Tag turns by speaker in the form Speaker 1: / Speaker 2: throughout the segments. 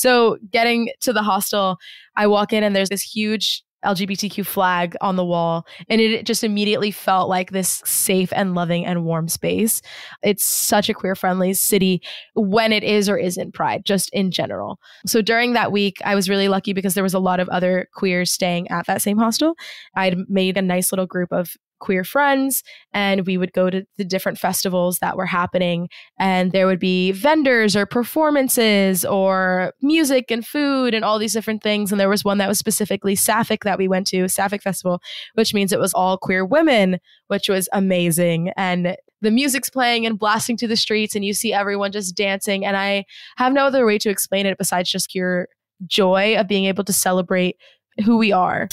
Speaker 1: So getting to the hostel, I walk in and there's this huge LGBTQ flag on the wall. And it just immediately felt like this safe and loving and warm space. It's such a queer friendly city when it is or isn't Pride, just in general. So during that week, I was really lucky because there was a lot of other queers staying at that same hostel. I'd made a nice little group of queer friends, and we would go to the different festivals that were happening, and there would be vendors or performances or music and food and all these different things. And there was one that was specifically Sapphic that we went to, Sapphic Festival, which means it was all queer women, which was amazing. And the music's playing and blasting through the streets, and you see everyone just dancing. And I have no other way to explain it besides just pure joy of being able to celebrate who we are.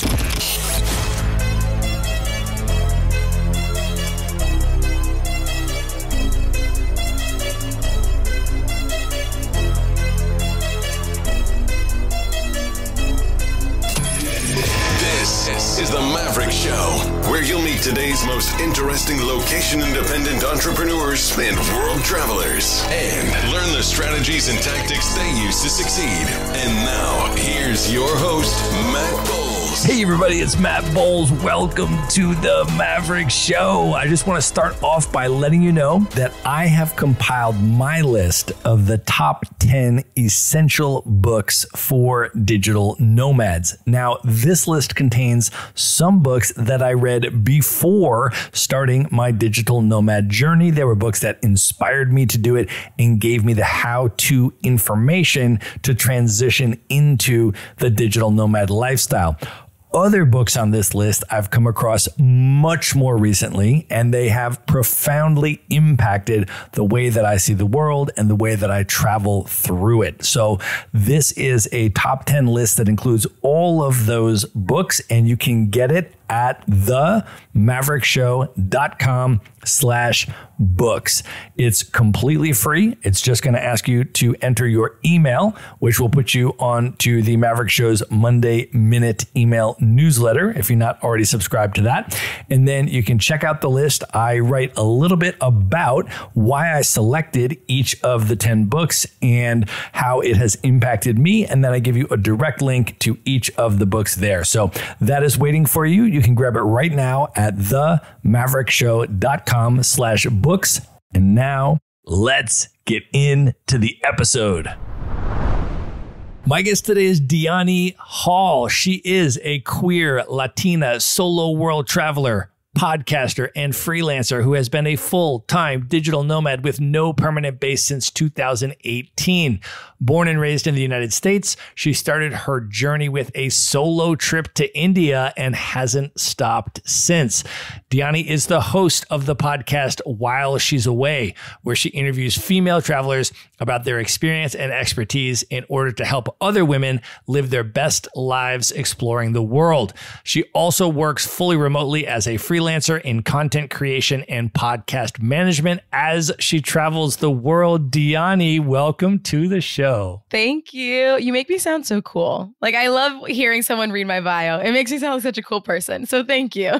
Speaker 2: This is the Maverick Show, where you'll meet today's most interesting location-independent entrepreneurs and world travelers, and learn the strategies and tactics they use to succeed. And now, here's your host, Matt Bowles.
Speaker 3: Hey everybody, it's Matt Bowles. Welcome to the Maverick Show. I just want to start off by letting you know that I have compiled my list of the top 10 essential books for digital nomads. Now, this list contains some books that I read before starting my digital nomad journey. There were books that inspired me to do it and gave me the how-to information to transition into the digital nomad lifestyle. Other books on this list I've come across much more recently, and they have profoundly impacted the way that I see the world and the way that I travel through it. So this is a top 10 list that includes all of those books, and you can get it at themaverickshow.com/books. It's completely free. It's just going to ask you to enter your email, which will put you on to the Maverick Show's Monday Minute email newsletter if you're not already subscribed to that. And then you can check out the list. I write a little bit about why I selected each of the 10 books and how it has impacted me. And then I give you a direct link to each of the books there. So that is waiting for you. You can grab it right now at themaverickshow.com/books. And now let's get into the episode. My guest today is Dianni Hall. She is a queer Latina solo world traveler, podcaster, and freelancer who has been a full-time digital nomad with no permanent base since 2018. Born and raised in the United States, she started her journey with a solo trip to India and hasn't stopped since. Dianni is the host of the podcast While She's Away, where she interviews female travelers about their experience and expertise in order to help other women live their best lives exploring the world. She also works fully remotely as a freelancer in content creation and podcast management as she travels the world. Dianni, welcome to the show.
Speaker 1: Thank you. You make me sound so cool. Like, I love hearing someone read my bio. It makes me sound like such a cool person. So thank you.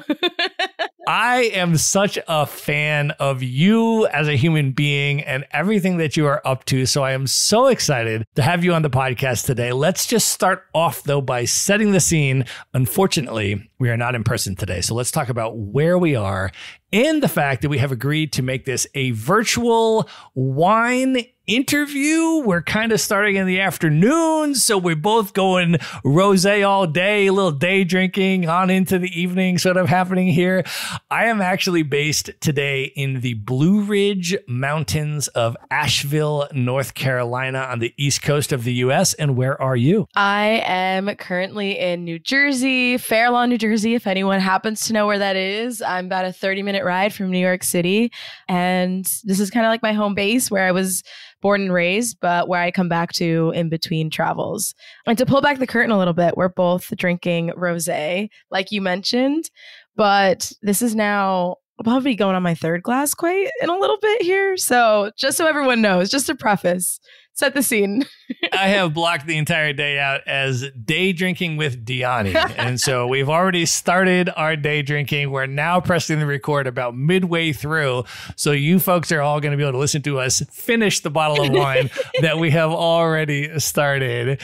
Speaker 3: I am such a fan of you as a human being and everything that you are up to. So I am so excited to have you on the podcast today. Let's just start off, though, by setting the scene. Unfortunately, we are not in person today. So let's talk about where we are and the fact that we have agreed to make this a virtual wine interview. We're kind of starting in the afternoon, so we're both going rosé all day, a little day drinking on into the evening sort of happening here. I am actually based today in the Blue Ridge Mountains of Asheville, North Carolina on the east coast of the US. And where are you?
Speaker 1: I am currently in New Jersey, Fair Lawn, New Jersey, if anyone happens to know where that is. I'm about a 30-minute ride from New York City. And this is kind of like my home base where I was born and raised, but where I come back to in between travels. And to pull back the curtain a little bit, we're both drinking rosé, like you mentioned, but this is now probably going on my third glass quite in a little bit here. So just so everyone knows, just to preface, set the scene.
Speaker 3: I have blocked the entire day out as day drinking with Dianni. And so we've already started our day drinking. We're now pressing the record about midway through. So you folks are all going to be able to listen to us finish the bottle of wine that we have already started.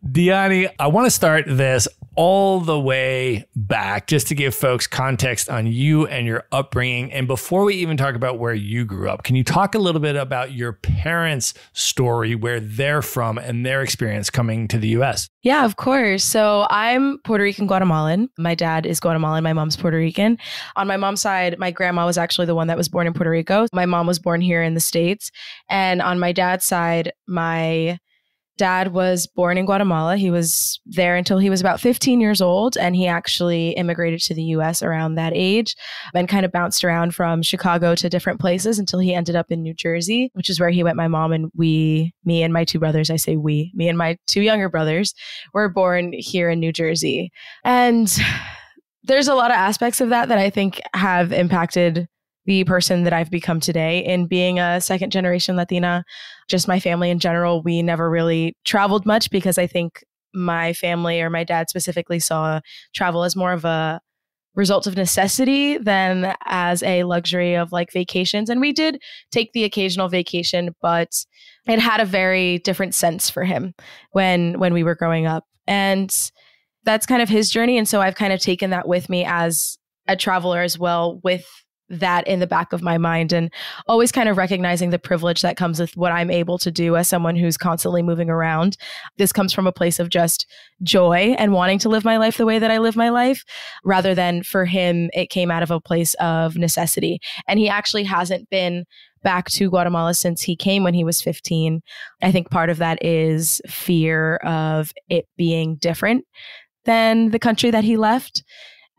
Speaker 3: Dianni, I want to start this all the way back just to give folks context on you and your upbringing. And before we even talk about where you grew up, can you talk a little bit about your parents' story, where they're from and their experience coming to the U.S.?
Speaker 1: Yeah, of course. So I'm Puerto Rican Guatemalan. My dad is Guatemalan. My mom's Puerto Rican. On my mom's side, my grandma was actually the one that was born in Puerto Rico. My mom was born here in the States. And on my dad's side, my dad was born in Guatemala. He was there until he was about 15 years old, and he actually immigrated to the US around that age and kind of bounced around from Chicago to different places until he ended up in New Jersey, which is where he met my mom. And me and my two brothers, I say me and my two younger brothers were born here in New Jersey. And there's a lot of aspects of that I think have impacted the person that I've become today. In being a second generation Latina, just my family in general, we never really traveled much because I think my family, or my dad specifically, saw travel as more of a result of necessity than as a luxury of like vacations. And we did take the occasional vacation, but it had a very different sense for him when we were growing up. And that's kind of his journey. And so I've kind of taken that with me as a traveler as well, with that in the back of my mind, and always kind of recognizing the privilege that comes with what I'm able to do as someone who's constantly moving around. This comes from a place of just joy and wanting to live my life the way that I live my life, rather than for him, it came out of a place of necessity. And he actually hasn't been back to Guatemala since he came when he was 15. I think part of that is fear of it being different than the country that he left.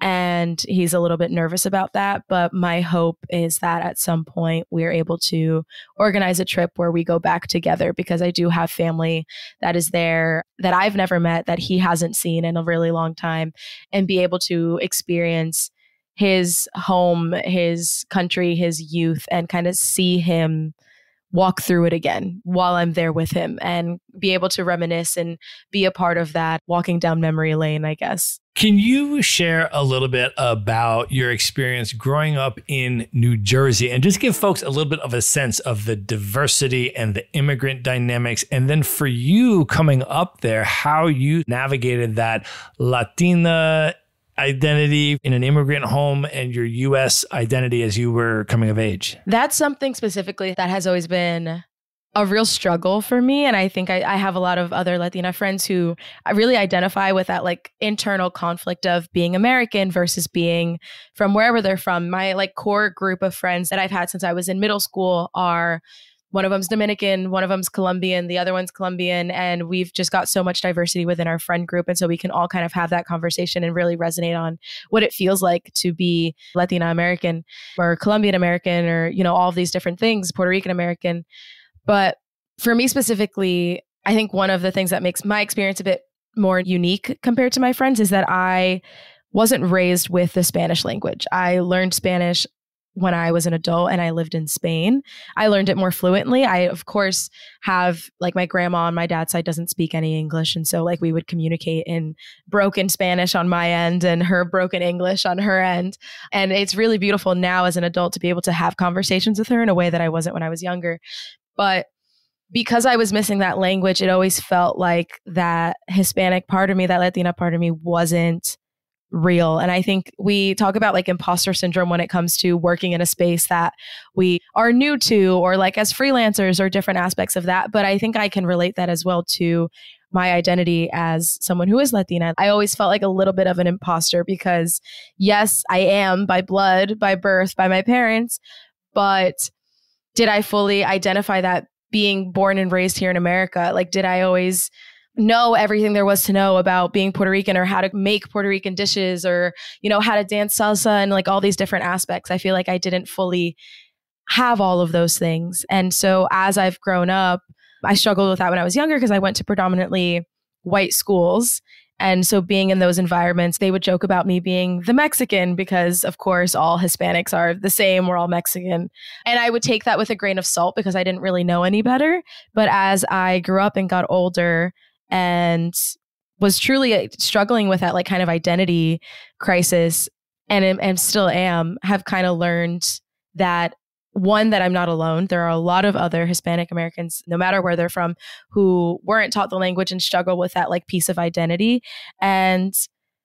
Speaker 1: And he's a little bit nervous about that. But my hope is that at some point we're able to organize a trip where we go back together, because I do have family that is there that I've never met, that he hasn't seen in a really long time, and be able to experience his home, his country, his youth, and kind of see him walk through it again while I'm there with him, and be able to reminisce and be a part of that walking down memory lane, I guess.
Speaker 3: Can you share a little bit about your experience growing up in New Jersey, and just give folks a little bit of a sense of the diversity and the immigrant dynamics? And then for you coming up there, how you navigated that Latina identity in an immigrant home and your U.S. identity as you were coming of age?
Speaker 1: That's something specifically that has always been a real struggle for me. And I think I have a lot of other Latina friends who I really identify with that like internal conflict of being American versus being from wherever they're from. My like core group of friends that I've had since I was in middle school are, one of them's Dominican, one of them's Colombian, the other one's Colombian. And we've just got so much diversity within our friend group. And so we can all kind of have that conversation and really resonate on what it feels like to be Latina American or Colombian American, or, you know, all of these different things, Puerto Rican American. But for me specifically, I think one of the things that makes my experience a bit more unique compared to my friends is that I wasn't raised with the Spanish language. I learned Spanish when I was an adult and I lived in Spain. I learned it more fluently. I, of course, have like my grandma on my dad's side doesn't speak any English. And so like we would communicate in broken Spanish on my end and her broken English on her end. And it's really beautiful now as an adult to be able to have conversations with her in a way that I wasn't when I was younger. But because I was missing that language, it always felt like that Hispanic part of me, that Latina part of me wasn't real. And I think we talk about like imposter syndrome when it comes to working in a space that we are new to, or like as freelancers or different aspects of that. But I think I can relate that as well to my identity as someone who is Latina. I always felt like a little bit of an imposter because yes, I am by blood, by birth, by my parents, but did I fully identify that being born and raised here in America? Like, did I always know everything there was to know about being Puerto Rican, or how to make Puerto Rican dishes, or, you know, how to dance salsa and like all these different aspects? I feel like I didn't fully have all of those things. And so as I've grown up, I struggled with that when I was younger because I went to predominantly white schools. And so being in those environments, they would joke about me being the Mexican because, of course, all Hispanics are the same. We're all Mexican. And I would take that with a grain of salt because I didn't really know any better. But as I grew up and got older and was truly struggling with that like kind of identity crisis and still am, have kind of learned that one, that I'm not alone. There are a lot of other Hispanic Americans, no matter where they're from, who weren't taught the language and struggle with that like piece of identity. And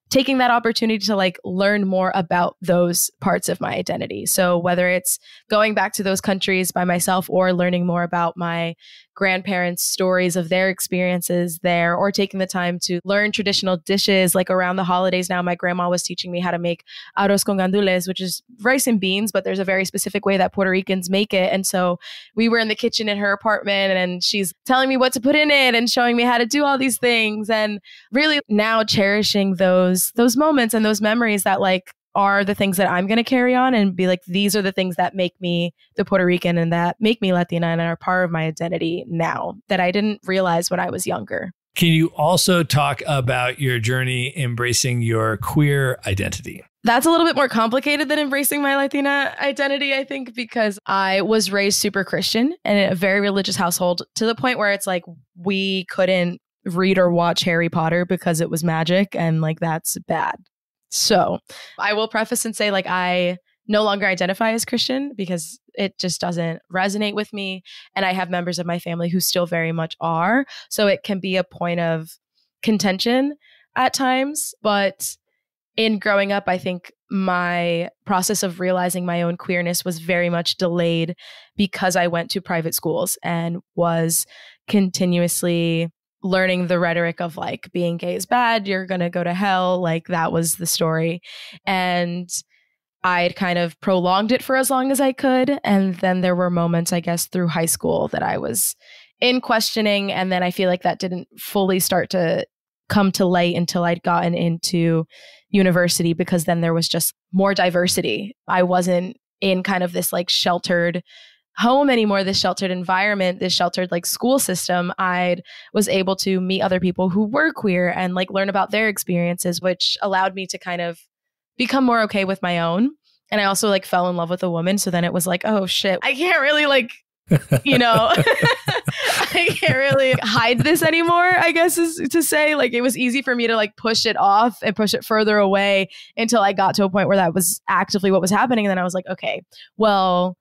Speaker 1: taking that opportunity to like learn more about those parts of my identity. So whether it's going back to those countries by myself or learning more about my grandparents' stories of their experiences there, or taking the time to learn traditional dishes, like around the holidays now, my grandma was teaching me how to make arroz con gandules, which is rice and beans, but there's a very specific way that Puerto Ricans make it. And so we were in the kitchen in her apartment and she's telling me what to put in it and showing me how to do all these things. And really now cherishing those moments and those memories that like are the things that I'm going to carry on and be like, these are the things that make me the Puerto Rican and that make me Latina and are part of my identity now that I didn't realize when I was younger.
Speaker 3: Can you also talk about your journey embracing your queer identity?
Speaker 1: That's a little bit more complicated than embracing my Latina identity, I think, because I was raised super Christian and in a very religious household to the point where it's like we couldn't read or watch Harry Potter because it was magic and like that's bad. So I will preface and say like I no longer identify as Christian because it just doesn't resonate with me. And I have members of my family who still very much are. So it can be a point of contention at times. But in growing up, I think my process of realizing my own queerness was very much delayed because I went to private schools and was continuously learning the rhetoric of like being gay is bad, you're going to go to hell. Like that was the story. And I'd kind of prolonged it for as long as I could. And then there were moments, I guess, through high school that I was in questioning. And then I feel like that didn't fully start to come to light until I'd gotten into university, because then there was just more diversity. I wasn't in kind of this like sheltered home anymore, this sheltered environment, this sheltered like school system. I was able to meet other people who were queer and like learn about their experiences, which allowed me to kind of become more okay with my own. And I also like fell in love with a woman. So then it was like, oh shit, I can't really like, you know, I can't really hide this anymore, I guess is to say. Like it was easy for me to like push it off and push it further away until I got to a point where that was actively what was happening. And then I was like, okay, well,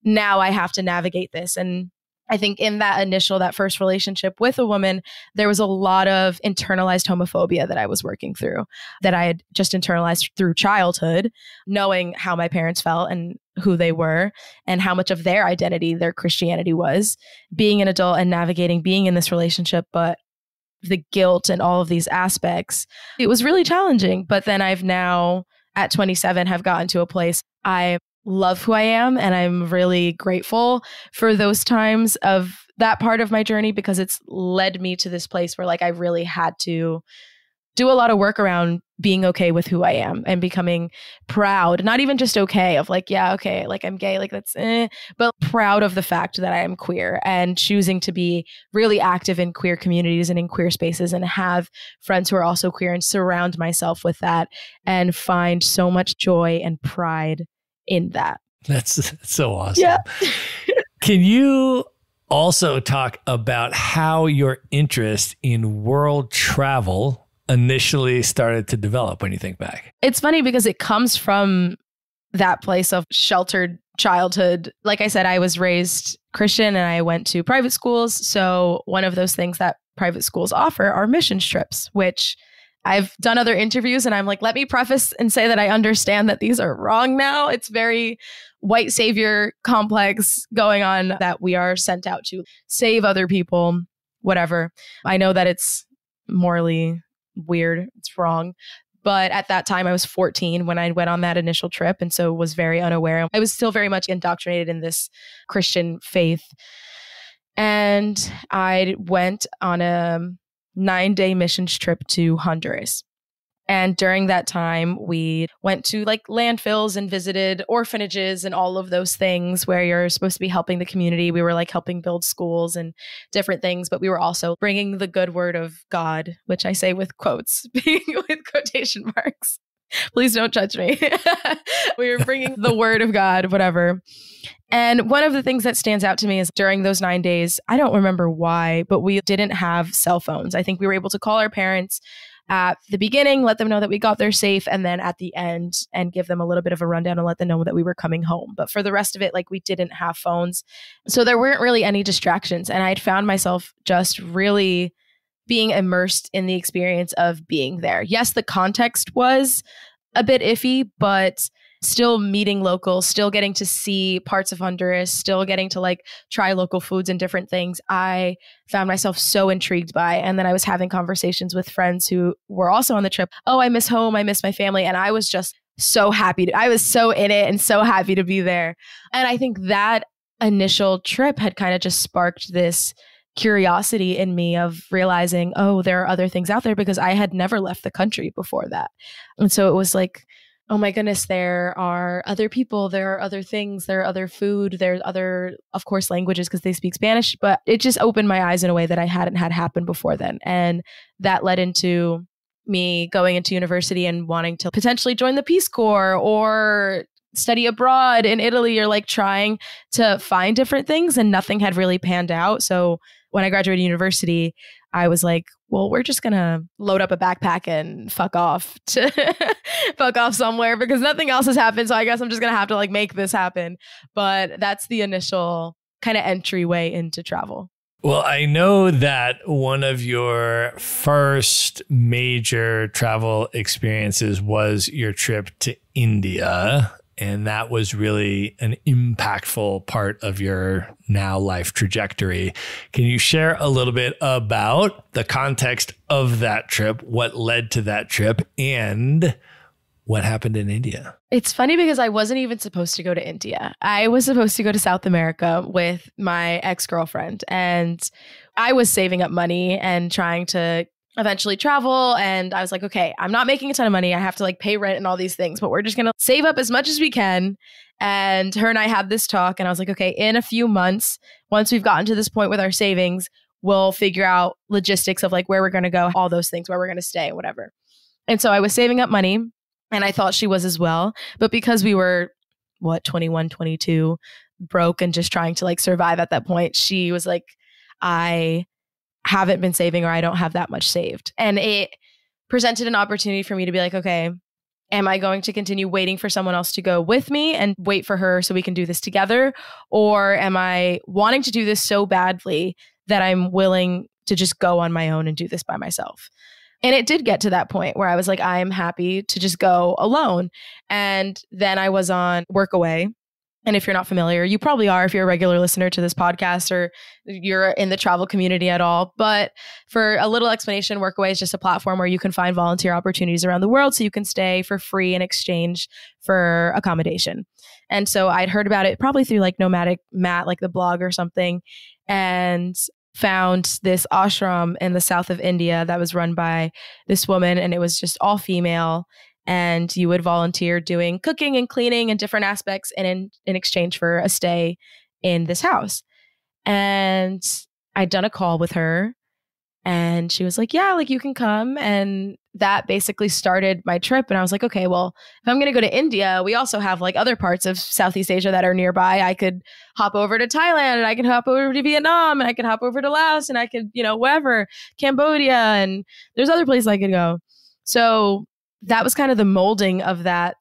Speaker 1: now I have to navigate this. And I think in that first relationship with a woman, there was a lot of internalized homophobia that I was working through, that I had just internalized through childhood, knowing how my parents felt and who they were and how much of their identity, their Christianity was, being an adult and navigating being in this relationship, but the guilt and all of these aspects. It was really challenging. But then I've now at 27 have gotten to a place I love who I am. And I'm really grateful for those times of that part of my journey, because it's led me to this place where like I really had to do a lot of work around being okay with who I am and becoming proud, not even just okay of like, yeah, okay, like I'm gay, like that's but proud of the fact that I am queer and choosing to be really active in queer communities and in queer spaces and have friends who are also queer and surround myself with that and find so much joy and pride in that.
Speaker 3: That's so awesome.
Speaker 1: Yeah.
Speaker 3: Can you also talk about how your interest in world travel initially started to develop when you think back?
Speaker 1: It's funny because it comes from that place of sheltered childhood. Like I said, I was raised Christian and I went to private schools. So one of those things that private schools offer are missions trips, which I've done other interviews and I'm like, let me preface and say that I understand that these are wrong now. It's very white savior complex going on, that we are sent out to save other people, whatever. I know that it's morally weird. It's wrong. But at that time, I was 14 when I went on that initial trip. And so was very unaware. I was still very much indoctrinated in this Christian faith. And I went on a 9-day missions trip to Honduras. And during that time, we went to like landfills and visited orphanages and all of those things where you're supposed to be helping the community. We were like helping build schools and different things, but we were also bringing the good word of God, which I say with quotes, with quotation marks. Please don't judge me. We were bringing the word of God, whatever. And one of the things that stands out to me is during those 9 days, I don't remember why, but we didn't have cell phones. I think we were able to call our parents at the beginning, let them know that we got there safe, and then at the end and give them a little bit of a rundown and let them know that we were coming home. But for the rest of it, like we didn't have phones. So there weren't really any distractions. And I'd found myself just really being immersed in the experience of being there. Yes, the context was a bit iffy, but still meeting locals, still getting to see parts of Honduras, still getting to like try local foods and different things, I found myself so intrigued by. And then I was having conversations with friends who were also on the trip. Oh, I miss home. I miss my family. And I was just so happy. I was so in it and so happy to be there. And I think that initial trip had kind of just sparked this curiosity in me of realizing, oh, there are other things out there, because I had never left the country before that. And so it was like, oh my goodness, there are other people, there are other things, there are other food, there's other, of course, languages because they speak Spanish, but it just opened my eyes in a way that I hadn't had happen before then. And that led into me going into university and wanting to potentially join the Peace Corps or study abroad in Italy, or like trying to find different things, and nothing had really panned out. So when I graduated university, I was like, well, we're just going to load up a backpack and fuck off somewhere because nothing else has happened. So I guess I'm just going to have to like make this happen. But that's the initial kind of entryway into travel.
Speaker 3: Well, I know that one of your first major travel experiences was your trip to India. And that was really an impactful part of your now life trajectory. Can you share a little bit about the context of that trip, what led to that trip, and what happened in India?
Speaker 1: It's funny because I wasn't even supposed to go to India. I was supposed to go to South America with my ex-girlfriend, and I was saving up money and trying to eventually travel. And I was like, okay, I'm not making a ton of money. I have to like pay rent and all these things, but we're just going to save up as much as we can. And her and I had this talk, and I was like, okay, in a few months, once we've gotten to this point with our savings, we'll figure out logistics of like where we're going to go, all those things, where we're going to stay, whatever. And so I was saving up money, and I thought she was as well. But because we were 21, 22, broke and just trying to like survive at that point, she was like, I haven't been saving, or I don't have that much saved. And it presented an opportunity for me to be like, okay, am I going to continue waiting for someone else to go with me and wait for her so we can do this together? Or am I wanting to do this so badly that I'm willing to just go on my own and do this by myself? And it did get to that point where I was like, I am happy to just go alone. And then I was on Workaway. And if you're not familiar, you probably are if you're a regular listener to this podcast or you're in the travel community at all. But for a little explanation, Workaway is just a platform where you can find volunteer opportunities around the world so you can stay for free in exchange for accommodation. And so I'd heard about it probably through like Nomadic Matt, like the blog or something, and found this ashram in the south of India that was run by this woman, and it was just all female. And you would volunteer doing cooking and cleaning and different aspects in exchange for a stay in this house. And I'd done a call with her, and she was like, yeah, like you can come. And that basically started my trip. And I was like, okay, well, if I'm going to go to India, we also have like other parts of Southeast Asia that are nearby. I could hop over to Thailand, and I could hop over to Vietnam, and I could hop over to Laos, and I could, wherever, Cambodia, and there's other places I could go. So that was kind of the molding of that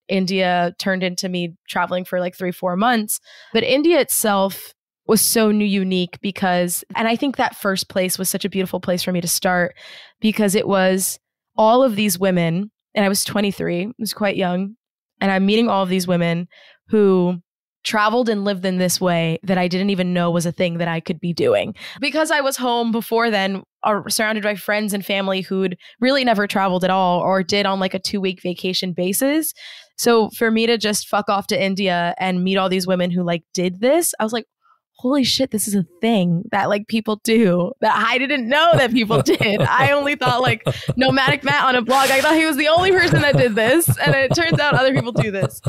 Speaker 1: India turned into me traveling for like 3-4 months. But India itself was so unique because, and I think that first place was such a beautiful place for me to start because it was all of these women, and I was 23, I was quite young, and I'm meeting all of these women who traveled and lived in this way that I didn't even know was a thing that I could be doing. Because I was home before then, surrounded by friends and family who'd really never traveled at all or did on like a 2-week vacation basis. So for me to just fuck off to India and meet all these women who like did this, I was like, holy shit, this is a thing that like people do that I didn't know that people did. I only thought like Nomadic Matt on a blog. I thought he was the only person that did this. And it turns out other people do this.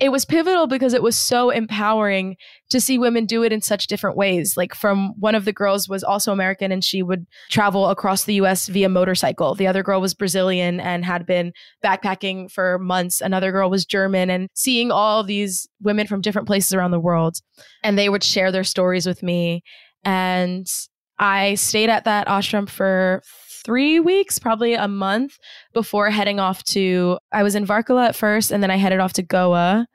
Speaker 1: It was pivotal because it was so empowering to see women do it in such different ways. Like from one of the girls was also American and she would travel across the US via motorcycle. The other girl was Brazilian and had been backpacking for months. Another girl was German, and seeing all these women from different places around the world. And they would share their stories with me. And I stayed at that ashram for 3 weeks, probably a month before heading off to, I was in Varkala at first, and then I headed off to Goa.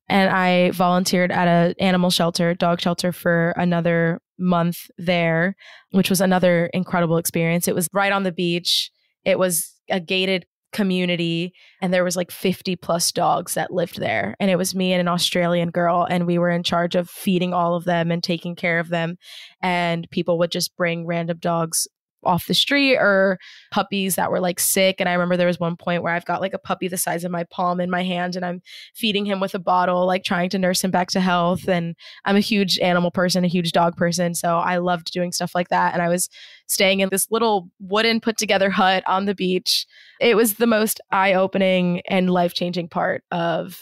Speaker 1: And I volunteered at an animal shelter, dog shelter, for another month there, which was another incredible experience. It was right on the beach. It was a gated community, and there was like 50 plus dogs that lived there. And it was me and an Australian girl, and we were in charge of feeding all of them and taking care of them. And people would just bring random dogs off the street or puppies that were like sick. And I remember there was one point where I've got like a puppy the size of my palm in my hand, and I'm feeding him with a bottle, like trying to nurse him back to health. And I'm a huge animal person, a huge dog person. So I loved doing stuff like that. And I was staying in this little wooden put together hut on the beach. It was the most eye-opening and life-changing part of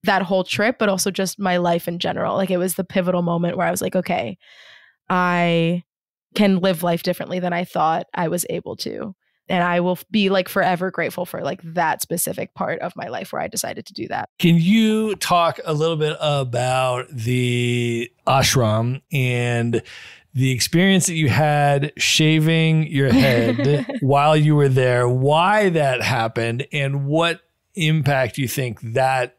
Speaker 1: that whole trip, but also just my life in general. Like it was the pivotal moment where I was like, okay, I can live life differently than I thought I was able to. And I will be like forever grateful for like that specific part of my life where I decided to do that.
Speaker 3: Can you talk a little bit about the ashram and the experience that you had shaving your head while you were there, why that happened, and what impact you think that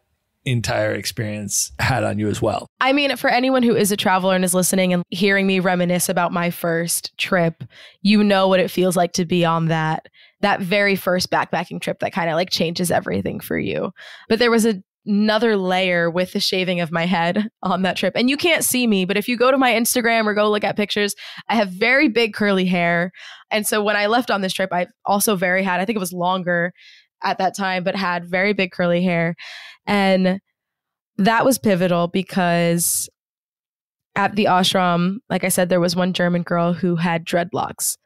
Speaker 3: entire experience had on you as well?
Speaker 1: I mean, for anyone who is a traveler and is listening and hearing me reminisce about my first trip, you know what it feels like to be on that very first backpacking trip that kind of like changes everything for you. But there was another layer with the shaving of my head on that trip. And you can't see me, but if you go to my Instagram or go look at pictures, I have very big curly hair. And so when I left on this trip, I also I think it was longer at that time, but had very big curly hair. And that was pivotal because at the ashram, like I said, there was one German girl who had dreadlocks.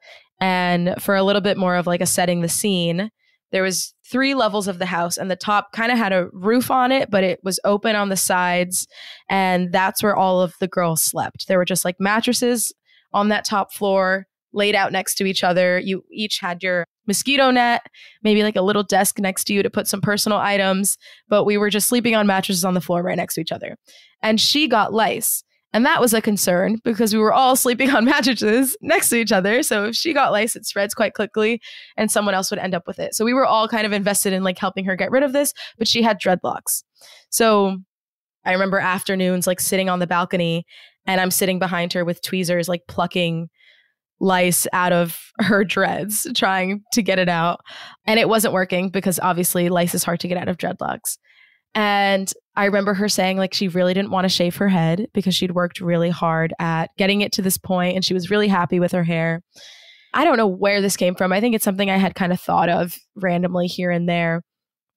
Speaker 1: And for a little bit more of like a setting the scene, there was 3 levels of the house, and the top kind of had a roof on it, but it was open on the sides. And that's where all of the girls slept. There were just like mattresses on that top floor laid out next to each other. You each had your mosquito net, maybe like a little desk next to you to put some personal items, but we were just sleeping on mattresses on the floor right next to each other. And she got lice. And that was a concern because we were all sleeping on mattresses next to each other. So if she got lice, it spreads quite quickly and someone else would end up with it. So we were all kind of invested in like helping her get rid of this, but she had dreadlocks. So I remember afternoons like sitting on the balcony, and I'm sitting behind her with tweezers, like plucking lice out of her dreads, trying to get it out. And it wasn't working because obviously lice is hard to get out of dreadlocks. And I remember her saying like she really didn't want to shave her head because she'd worked really hard at getting it to this point, and she was really happy with her hair. I don't know where this came from. I think it's something I had kind of thought of randomly here and there.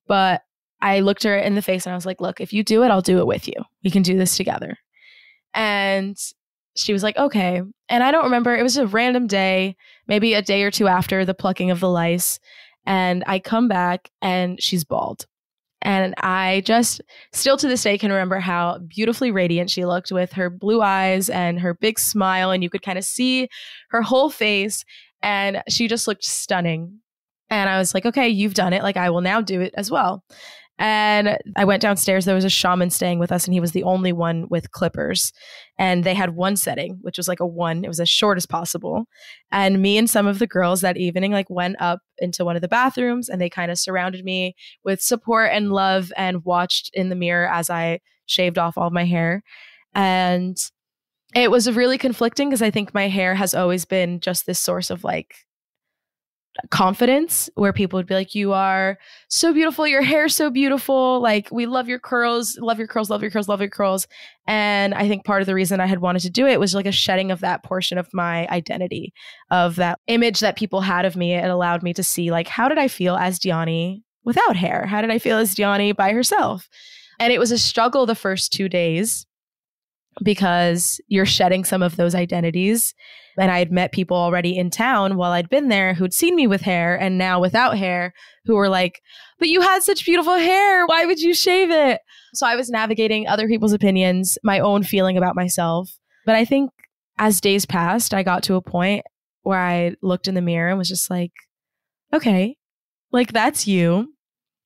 Speaker 1: But I looked her in the face and I was like, look, if you do it, I'll do it with you. We can do this together. And she was like, okay. And I don't remember. It was a random day, maybe a day or two after the plucking of the lice. And I come back and she's bald. And I just still to this day can remember how beautifully radiant she looked with her blue eyes and her big smile. And you could kind of see her whole face. And she just looked stunning. And I was like, okay, you've done it. Like, I will now do it as well. And I went downstairs. There was a shaman staying with us, and he was the only one with clippers. And they had one setting, which was like a 1. It was as short as possible. And me and some of the girls that evening like went up into one of the bathrooms, and they kind of surrounded me with support and love and watched in the mirror as I shaved off all of my hair. And it was really conflicting because I think my hair has always been just this source of like confidence, where people would be like, you are so beautiful, your hair's so beautiful, like we love your curls, love your curls, love your curls, love your curls. And I think part of the reason I had wanted to do it was like a shedding of that portion of my identity, of that image that people had of me. It allowed me to see like, how did I feel as Dianni without hair? How did I feel as Dianni by herself? And it was a struggle the first 2 days. because you're shedding some of those identities. And I had met people already in town while I'd been there who'd seen me with hair and now without hair, who were like, but you had such beautiful hair. Why would you shave it? So I was navigating other people's opinions, my own feeling about myself. But I think as days passed, I got to a point where I looked in the mirror and was just like, okay, like that's you.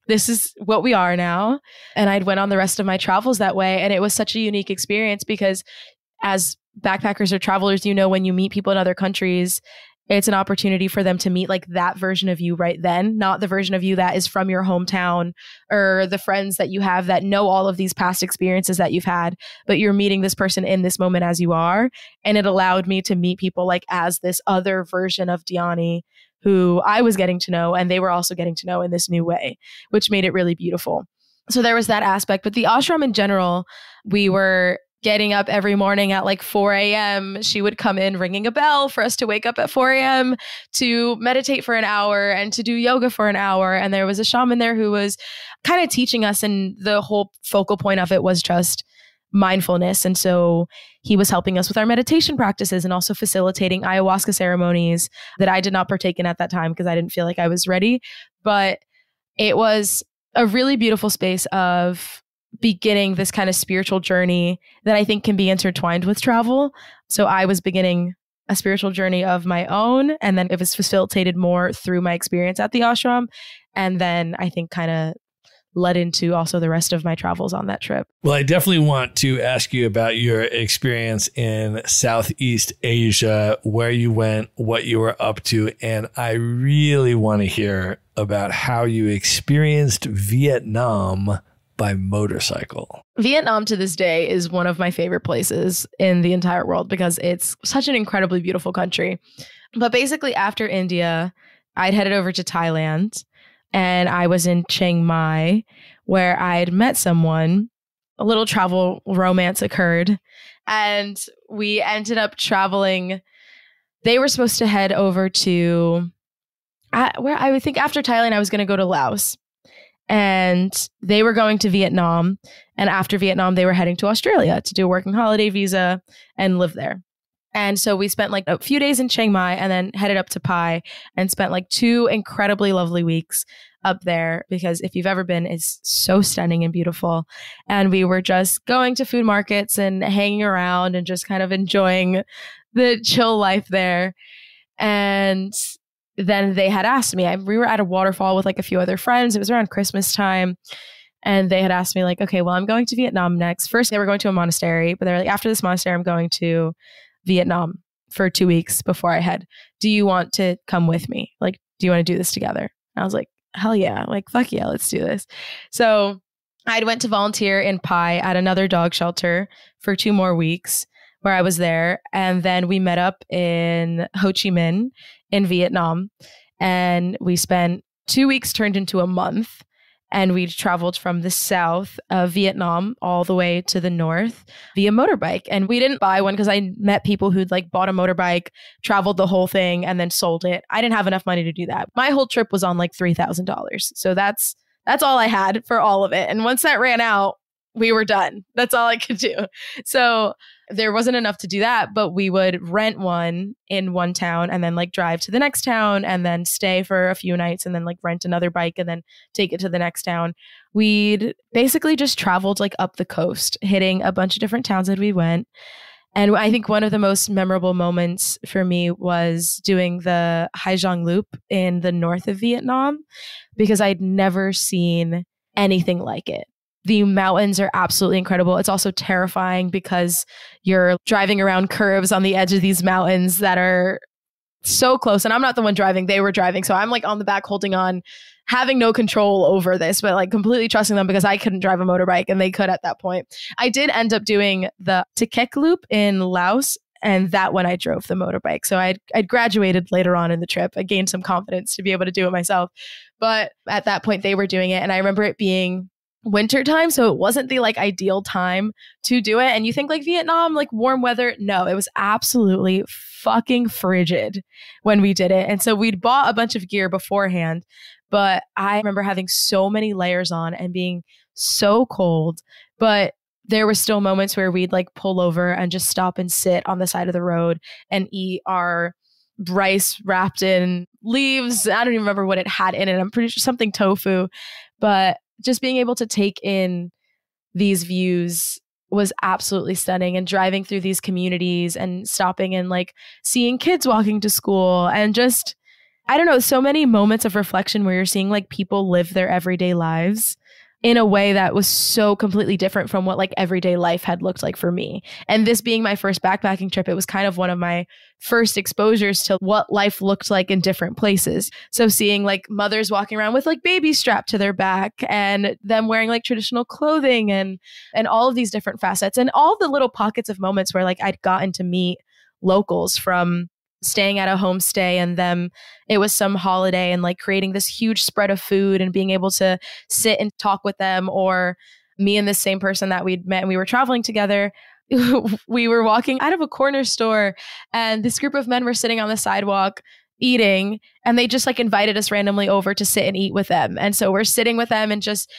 Speaker 1: This is what we are now. And I'd went on the rest of my travels that way. And it was such a unique experience because as backpackers or travelers, you know, when you meet people in other countries, it's an opportunity for them to meet like that version of you right then, not the version of you that is from your hometown or the friends that you have that know all of these past experiences that you've had, but you're meeting this person in this moment as you are. And it allowed me to meet people like as this other version of Dianni who I was getting to know and they were also getting to know in this new way, which made it really beautiful. So there was that aspect. But the ashram in general, we were getting up every morning at like 4 a.m. She would come in ringing a bell for us to wake up at 4 a.m. to meditate for an hour and to do yoga for an hour. And there was a shaman there who was kind of teaching us. And the whole focal point of it was just mindfulness. And so he was helping us with our meditation practices and also facilitating ayahuasca ceremonies that I did not partake in at that time because I didn't feel like I was ready. But it was a really beautiful space of beginning this kind of spiritual journey that I think can be intertwined with travel. So I was beginning a spiritual journey of my own, and then it was facilitated more through my experience at the ashram. And then I think kind of led into also the rest of my travels on that trip.
Speaker 3: Well, I definitely want to ask you about your experience in Southeast Asia, where you went, what you were up to, and I really want to hear about how you experienced Vietnam by motorcycle.
Speaker 1: Vietnam to this day is one of my favorite places in the entire world because it's such an incredibly beautiful country. But basically after India, I'd headed over to Thailand and I was in Chiang Mai where I'd met someone. A little travel romance occurred and we ended up traveling. They were supposed to head over to where I would think after Thailand, I was going to go to Laos. And they were going to Vietnam. And after Vietnam, they were heading to Australia to do a working holiday visa and live there. And so we spent like a few days in Chiang Mai and then headed up to Pai and spent like 2 incredibly lovely weeks up there because if you've ever been, it's so stunning and beautiful. And we were just going to food markets and hanging around and just kind of enjoying the chill life there. And then they had asked me, we were at a waterfall with like a few other friends. It was around Christmas time. And they had asked me like, okay, well, I'm going to Vietnam next. First, they were going to a monastery, but they're like, after this monastery, I'm going to Vietnam for 2 weeks before I head. Do you want to come with me? Like, do you want to do this together? And I was like, hell yeah. Like, fuck yeah, let's do this. So I went to volunteer in Pai at another dog shelter for 2 more weeks where I was there. And then we met up in Ho Chi Minh in Vietnam. And we spent 2 weeks turned into a month. And we traveled from the south of Vietnam all the way to the north via motorbike. And we didn't buy one because I met people who'd like bought a motorbike, traveled the whole thing, and then sold it. I didn't have enough money to do that. My whole trip was on like $3,000. So that's all I had for all of it. And once that ran out, we were done. That's all I could do. So there wasn't enough to do that, but we would rent one in one town and then like drive to the next town and then stay for a few nights and then like rent another bike and then take it to the next town. We'd basically just traveled like up the coast, hitting a bunch of different towns that we went. And I think one of the most memorable moments for me was doing the Hai Giang Loop in the north of Vietnam because I'd never seen anything like it. The mountains are absolutely incredible. It's also terrifying because you're driving around curves on the edge of these mountains that are so close. And I'm not the one driving. They were driving. So I'm like on the back holding on, having no control over this, but like completely trusting them because I couldn't drive a motorbike and they could at that point. I did end up doing the Tikek Loop in Laos. And that one I drove the motorbike. So I'd graduated later on in the trip. I gained some confidence to be able to do it myself. But at that point they were doing it. And I remember it being wintertime, so it wasn't the like ideal time to do it. And you think like Vietnam, like warm weather. No, it was absolutely fucking frigid when we did it. And so we'd bought a bunch of gear beforehand, but I remember having so many layers on and being so cold. But there were still moments where we'd like pull over and just stop and sit on the side of the road and eat our rice wrapped in leaves. I don't even remember what it had in it. I'm pretty sure something tofu, but just being able to take in these views was absolutely stunning, and driving through these communities and stopping and like seeing kids walking to school and just, I don't know, so many moments of reflection where you're seeing like people live their everyday lives in a way that was so completely different from what like everyday life had looked like for me. And this being my first backpacking trip, it was kind of one of my first exposures to what life looked like in different places. So seeing like mothers walking around with like babies strapped to their back and them wearing like traditional clothing and all of these different facets and all the little pockets of moments where like I'd gotten to meet locals, from staying at a homestay and them, it was some holiday, and like creating this huge spread of food and being able to sit and talk with them, or me and the same person that we'd met and we were traveling together. We were walking out of a corner store and this group of men were sitting on the sidewalk eating, and they just like invited us randomly over to sit and eat with them. And so we're sitting with them and just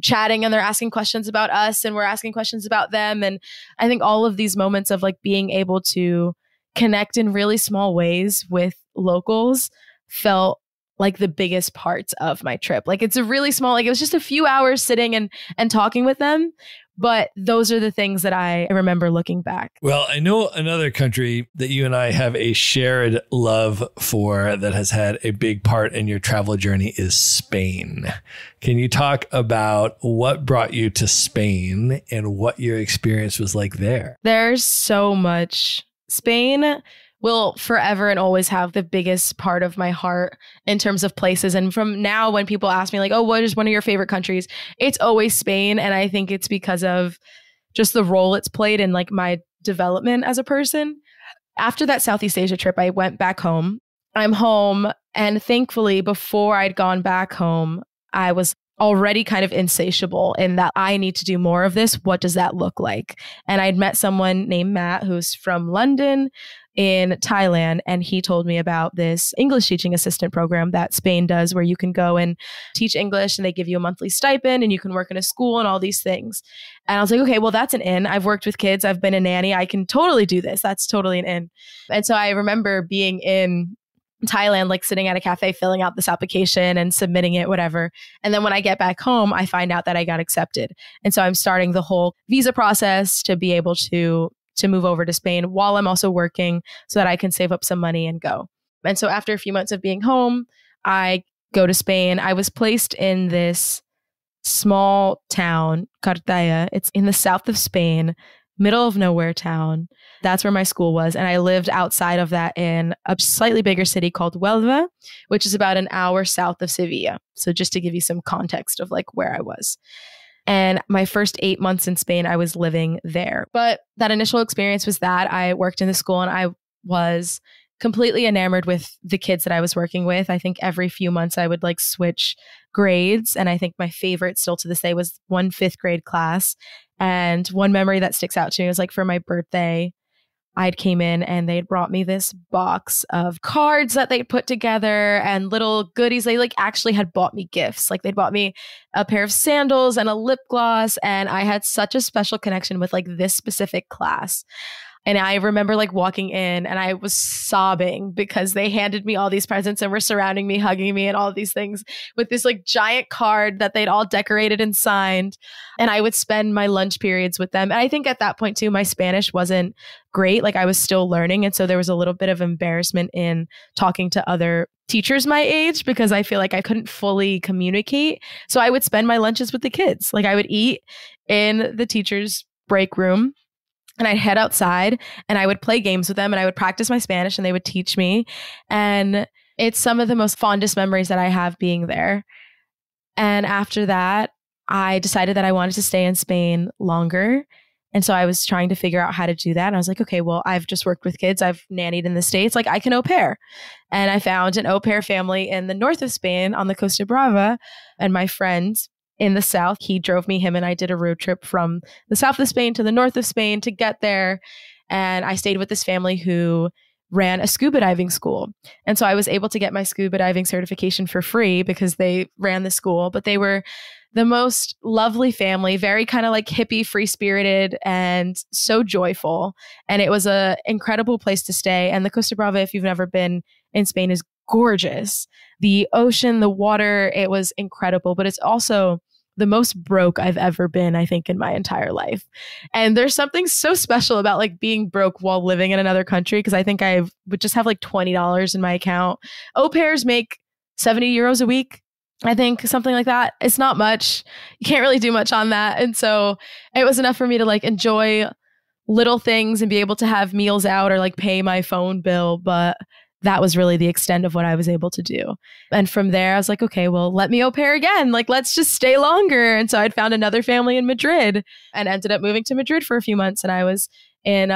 Speaker 1: chatting, and they're asking questions about us and we're asking questions about them. And I think all of these moments of like being able to connect in really small ways with locals felt like the biggest parts of my trip. Like it's a really small, like it was just a few hours sitting and talking with them. But those are the things that I remember looking back.
Speaker 3: Well, I know another country that you and I have a shared love for that has had a big part in your travel journey is Spain. Can you talk about what brought you to Spain and what your experience was like there?
Speaker 1: There's so much. Spain will forever and always have the biggest part of my heart in terms of places. And from now, when people ask me like, oh, what is one of your favorite countries? It's always Spain. And I think it's because of just the role it's played in like my development as a person. After that Southeast Asia trip, I went back home. I'm home. And thankfully, before I'd gone back home, I was already kind of insatiable in that I need to do more of this. What does that look like? And I'd met someone named Matt who's from London in Thailand, and he told me about this English teaching assistant program that Spain does, where you can go and teach English and they give you a monthly stipend and you can work in a school and all these things. And I was like, okay, well, that's an in. I've worked with kids. I've been a nanny. I can totally do this. That's totally an in. And so I remember being in Thailand, like sitting at a cafe, filling out this application and submitting it, whatever. And then when I get back home, I find out that I got accepted. And so I'm starting the whole visa process to be able to move over to Spain while I'm also working so that I can save up some money and go. And so after a few months of being home, I go to Spain. I was placed in this small town, Cartaya. It's in the south of Spain, middle of nowhere town. That's where my school was. And I lived outside of that in a slightly bigger city called Huelva, which is about an hour south of Sevilla. So just to give you some context of like where I was. And my first 8 months in Spain, I was living there. But that initial experience was that I worked in the school and I was completely enamored with the kids that I was working with. I think every few months I would like switch grades. And I think my favorite still to this day was one 5th grade class. And one memory that sticks out to me was like for my birthday, I'd came in and they'd brought me this box of cards that they'd put together and little goodies. They like actually had bought me gifts. Like they'd bought me a pair of sandals and a lip gloss. And I had such a special connection with like this specific class. And I remember like walking in and I was sobbing because they handed me all these presents and were surrounding me, hugging me and all of these things with this like giant card that they'd all decorated and signed. And I would spend my lunch periods with them. And I think at that point too, my Spanish wasn't great. Like I was still learning. And so there was a little bit of embarrassment in talking to other teachers my age because I feel like I couldn't fully communicate. So I would spend my lunches with the kids. Like I would eat in the teacher's break room. And I'd head outside and I would play games with them and I would practice my Spanish and they would teach me. And it's some of the most fondest memories that I have being there. And after that, I decided that I wanted to stay in Spain longer. And so I was trying to figure out how to do that. And I was like, okay, well, I've just worked with kids. I've nannied in the States. Like I can au pair. And I found an au pair family in the north of Spain on the Costa Brava. And my friend in the south, he drove me, him and I did a road trip from the south of Spain to the north of Spain to get there. And I stayed with this family who ran a scuba diving school. And so I was able to get my scuba diving certification for free because they ran the school, but they were the most lovely family, very kind of like hippie, free-spirited, and so joyful. And it was an incredible place to stay. And the Costa Brava, if you've never been in Spain, is gorgeous. The ocean, the water, it was incredible. But it's also the most broke I've ever been, I think, in my entire life. And there's something so special about like being broke while living in another country, because I think I would just have like $20 in my account. Au pairs make 70 euros a week, I think, something like that. It's not much. You can't really do much on that. And so it was enough for me to like enjoy little things and be able to have meals out or like pay my phone bill. But that was really the extent of what I was able to do. And from there, I was like, okay, well, let me au pair again. Like, let's just stay longer. And so I'd found another family in Madrid and ended up moving to Madrid for a few months. And I was in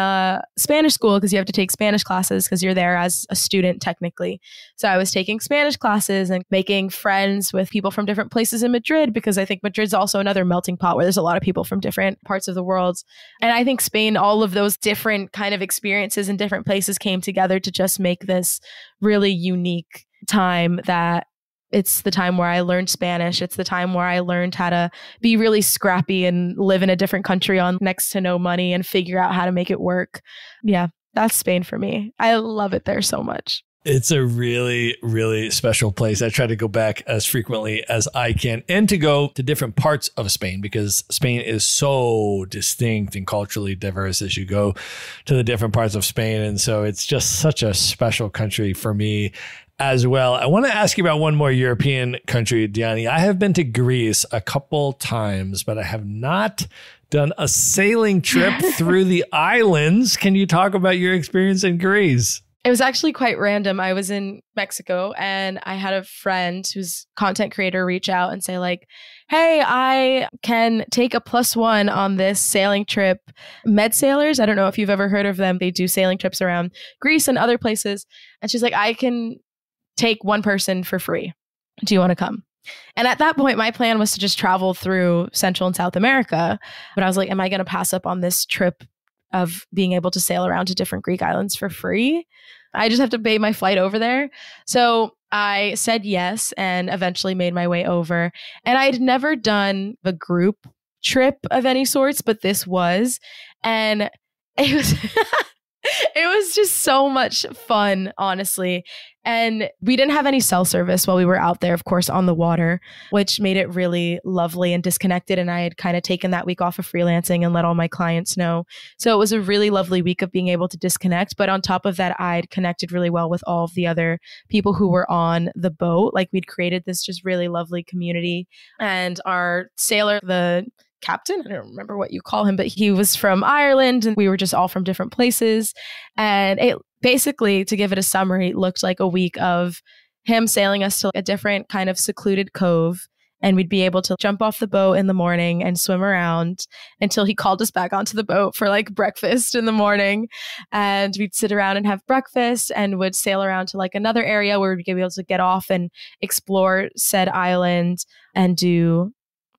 Speaker 1: Spanish school, because you have to take Spanish classes because you're there as a student technically. So I was taking Spanish classes and making friends with people from different places in Madrid, because I think Madrid's also another melting pot where there's a lot of people from different parts of the world. And I think Spain, all of those different kind of experiences in different places came together to just make this really unique time. That it's the time where I learned Spanish. It's the time where I learned how to be really scrappy and live in a different country on next to no money and figure out how to make it work. Yeah, that's Spain for me. I love it there so much.
Speaker 3: It's a really, really special place. I try to go back as frequently as I can, and to go to different parts of Spain, because Spain is so distinct and culturally diverse as you go to the different parts of Spain. And so it's just such a special country for me as well. I want to ask you about one more European country, Dianni. I have been to Greece a couple times, but I have not done a sailing trip through the islands. Can you talk about your experience in Greece?
Speaker 1: It was actually quite random. I was in Mexico and I had a friend who's content creator reach out and say like, hey, I can take a +1 on this sailing trip. Med Sailors, I don't know if you've ever heard of them. They do sailing trips around Greece and other places. And she's like, I can take one person for free. Do you want to come? And at that point, my plan was to just travel through Central and South America. But I was like, am I going to pass up on this trip of being able to sail around to different Greek islands for free? I just have to pay my flight over there. So I said yes and eventually made my way over. And I'd never done a group trip of any sorts, but this was. And it was it was just so much fun, honestly. And we didn't have any cell service while we were out there, of course, on the water, which made it really lovely and disconnected. And I had kind of taken that week off of freelancing and let all my clients know. So it was a really lovely week of being able to disconnect. But on top of that, I'd connected really well with all of the other people who were on the boat. Like, we'd created this just really lovely community. And our sailor, the captain, I don't remember what you call him, but he was from Ireland, and we were just all from different places. And it basically, to give it a summary, looked like a week of him sailing us to a different kind of secluded cove. And we'd be able to jump off the boat in the morning and swim around until he called us back onto the boat for like breakfast in the morning. And we'd sit around and have breakfast and would sail around to like another area where we'd be able to get off and explore said island and do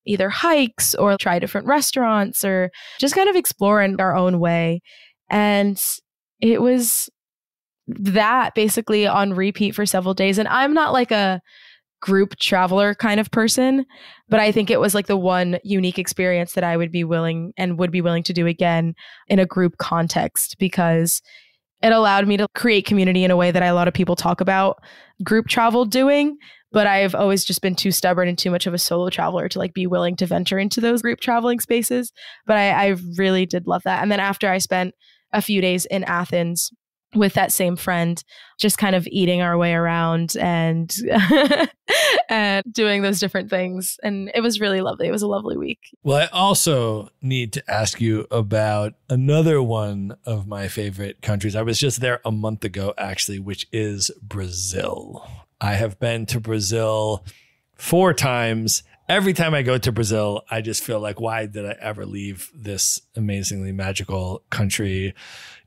Speaker 1: either hikes or try different restaurants or just kind of explore in our own way. And it was that basically on repeat for several days. And I'm not like a group traveler kind of person, but I think it was like the one unique experience that I would be willing to do again in a group context, because it allowed me to create community in a way that a lot of people talk about group travel doing. But I've always just been too stubborn and too much of a solo traveler to like be willing to venture into those group traveling spaces. But I really did love that. And then after I spent a few days in Athens with that same friend, just kind of eating our way around and and doing those different things. And it was really lovely. It was a lovely week.
Speaker 3: Well, I also need to ask you about another one of my favorite countries. I was just there a month ago, actually, which is Brazil. I have been to Brazil 4 times. Every time I go to Brazil, I just feel like, why did I ever leave this amazingly magical country?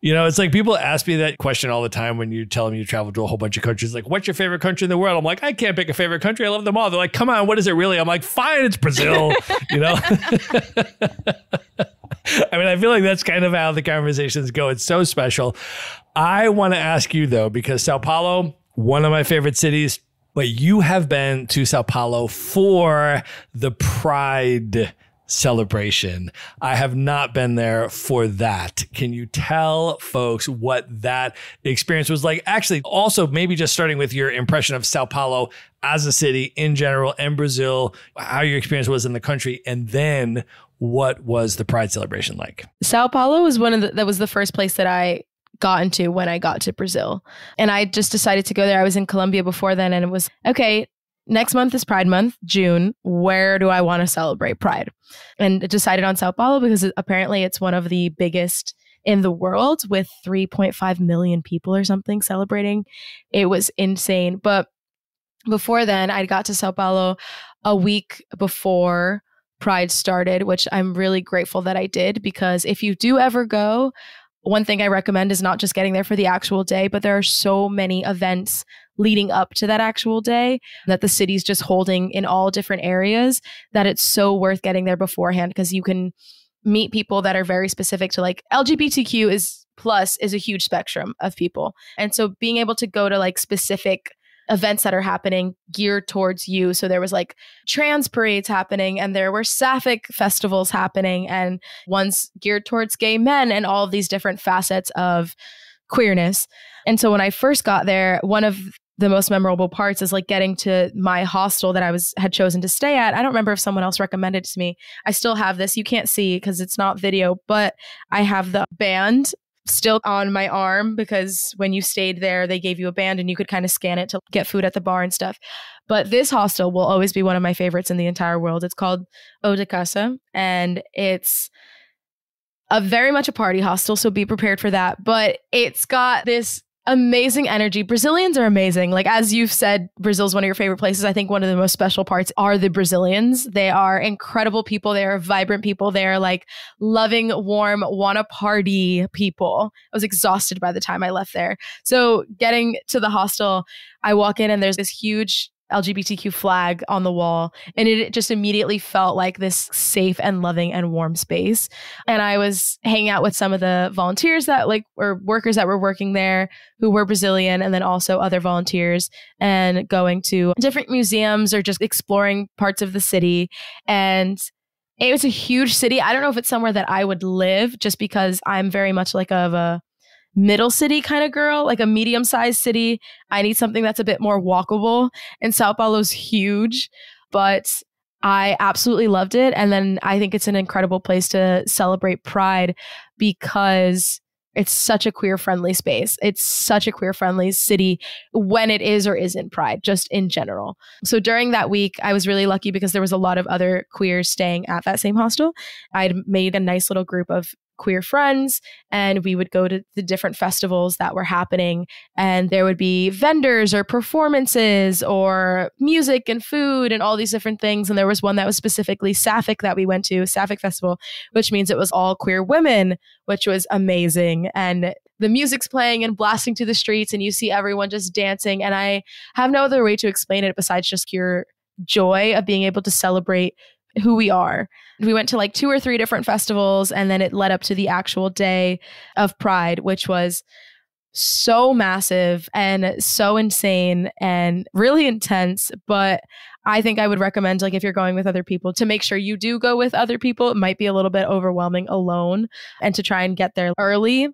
Speaker 3: You know, it's like people ask me that question all the time when you tell them you travel to a whole bunch of countries. Like, what's your favorite country in the world? I'm like, I can't pick a favorite country. I love them all. They're like, come on, what is it really? I'm like, fine, it's Brazil. You know? I mean, I feel like that's kind of how the conversations go. It's so special. I want to ask you, though, because Sao Paulo, one of my favorite cities, but you have been to Sao Paulo for the Pride celebration. I have not been there for that. Can you tell folks what that experience was like? Actually, also maybe just starting with your impression of Sao Paulo as a city in general and Brazil, how your experience was in the country, and then what was the Pride celebration like?
Speaker 1: Sao Paulo was that was the first place that I got into when I got to Brazil. And I just decided to go there. I was in Colombia before then, and it was, okay, next month is Pride Month, June. Where do I want to celebrate Pride? And decided on Sao Paulo because apparently it's one of the biggest in the world with 3.5 million people or something celebrating. It was insane. But before then, I got to Sao Paulo a week before Pride started, which I'm really grateful that I did, because if you do ever go, one thing I recommend is not just getting there for the actual day, but there are so many events leading up to that actual day that the city's just holding in all different areas that it's so worth getting there beforehand, because you can meet people that are very specific to, like, LGBTQ is a huge spectrum of people. And so being able to go to like specific events that are happening geared towards you. So there was like trans parades happening, and there were sapphic festivals happening, and ones geared towards gay men, and all of these different facets of queerness. And so when I first got there, one of the most memorable parts is like getting to my hostel that I had chosen to stay at. I don't remember if someone else recommended it to me. I still have this. You can't see because it's not video, but I have the band still on my arm, because when you stayed there, they gave you a band and you could kind of scan it to get food at the bar and stuff. But this hostel will always be one of my favorites in the entire world. It's called O de Casa, and it's very much a party hostel, so be prepared for that. But it's got this amazing energy. Brazilians are amazing. Like, as you've said, Brazil's one of your favorite places. I think one of the most special parts are the Brazilians. They are incredible people. They are vibrant people. They are like loving, warm, wanna party people. I was exhausted by the time I left there. So getting to the hostel, I walk in and there's this huge LGBTQ flag on the wall, and it just immediately felt like this safe and loving and warm space. And I was hanging out with some of the volunteers that or workers that were working there who were Brazilian, and then also other volunteers, and going to different museums or just exploring parts of the city. And it was a huge city. I don't know if it's somewhere that I would live, just because I'm very much like of a middle city kind of girl, like a medium-sized city. I need something that's a bit more walkable, and Sao Paulo's huge, but I absolutely loved it. And then I think it's an incredible place to celebrate Pride, because it's such a queer-friendly space. It's such a queer-friendly city when it is or isn't Pride, just in general. So during that week, I was really lucky because there was a lot of other queers staying at that same hostel. I'd made a nice little group of queer friends, and we would go to the different festivals that were happening, and there would be vendors or performances or music and food and all these different things. And there was one that was specifically sapphic that we went to, Sapphic Festival, which means it was all queer women, which was amazing. And the music's playing and blasting through the streets, and you see everyone just dancing. And I have no other way to explain it besides just pure joy of being able to celebrate who we are. We went to like 2 or 3 different festivals, and then it led up to the actual day of Pride, which was so massive and so insane and really intense. But I think I would recommend, like, if you're going with other people, to make sure you do go with other people. It might be a little bit overwhelming alone, and to try and get there early,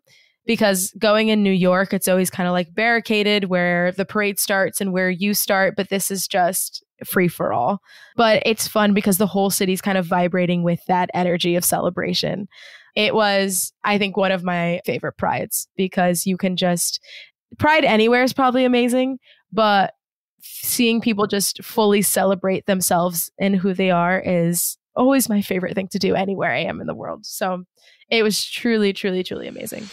Speaker 1: because going in New York, it's always kind of like barricaded where the parade starts and where you start. But this is just free for all. But it's fun because the whole city's kind of vibrating with that energy of celebration. It was, I think, one of my favorite prides, because you can just, Pride anywhere is probably amazing, but seeing people just fully celebrate themselves and who they are is always my favorite thing to do anywhere I am in the world. So it was truly, truly, truly amazing.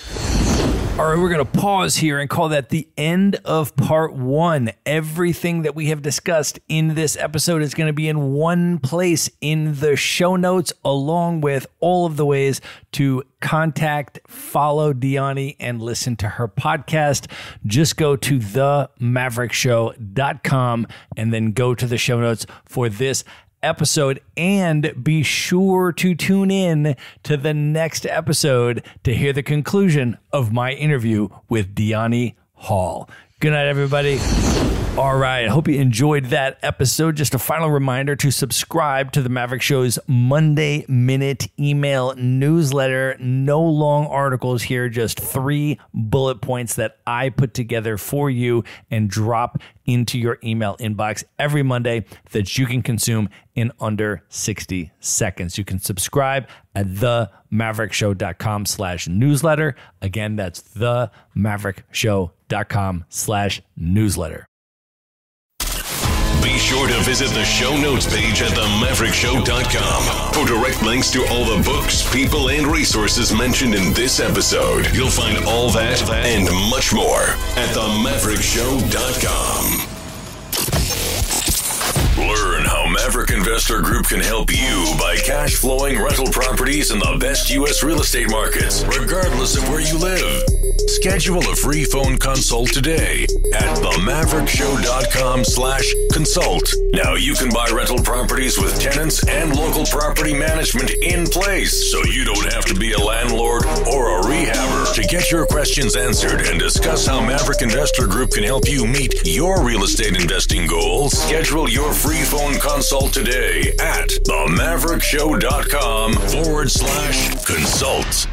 Speaker 3: All right, we're going to pause here and call that the end of part 1. Everything that we have discussed in this episode is going to be in one place in the show notes, along with all of the ways to contact, follow Dianni, and listen to her podcast. Just go to themaverickshow.com and then go to the show notes for this episode, and be sure to tune in to the next episode to hear the conclusion of my interview with Dianni Hall. Good night, everybody. All right. I hope you enjoyed that episode. Just a final reminder to subscribe to the Maverick Show's Monday Minute email newsletter. No long articles here, just 3 bullet points that I put together for you and drop into your email inbox every Monday that you can consume in under 60 seconds. You can subscribe at themaverickshow.com/newsletter. Again, that's themaverickshow.com/newsletter.
Speaker 2: Be sure to visit the show notes page at themaverickshow.com for direct links to all the books, people, and resources mentioned in this episode. You'll find all that and much more at themaverickshow.com. Learn how Maverick Investor Group can help you buy cash flowing rental properties in the best U.S. real estate markets, regardless of where you live. Schedule a free phone consult today at themaverickshow.com/consult. Now you can buy rental properties with tenants and local property management in place, so you don't have to be a landlord or a rehabber. To get your questions answered and discuss how Maverick Investor Group can help you meet your real estate investing goals, schedule your free phone consult today at themaverickshow.com/consult.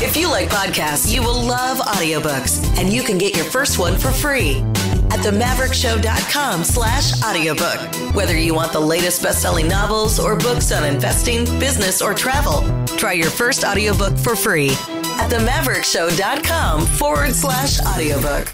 Speaker 4: If you like podcasts, you will love audiobooks, and you can get your first one for free at themaverickshow.com/audiobook. Whether you want the latest best-selling novels or books on investing, business, or travel, try your first audiobook for free at themaverickshow.com/audiobook.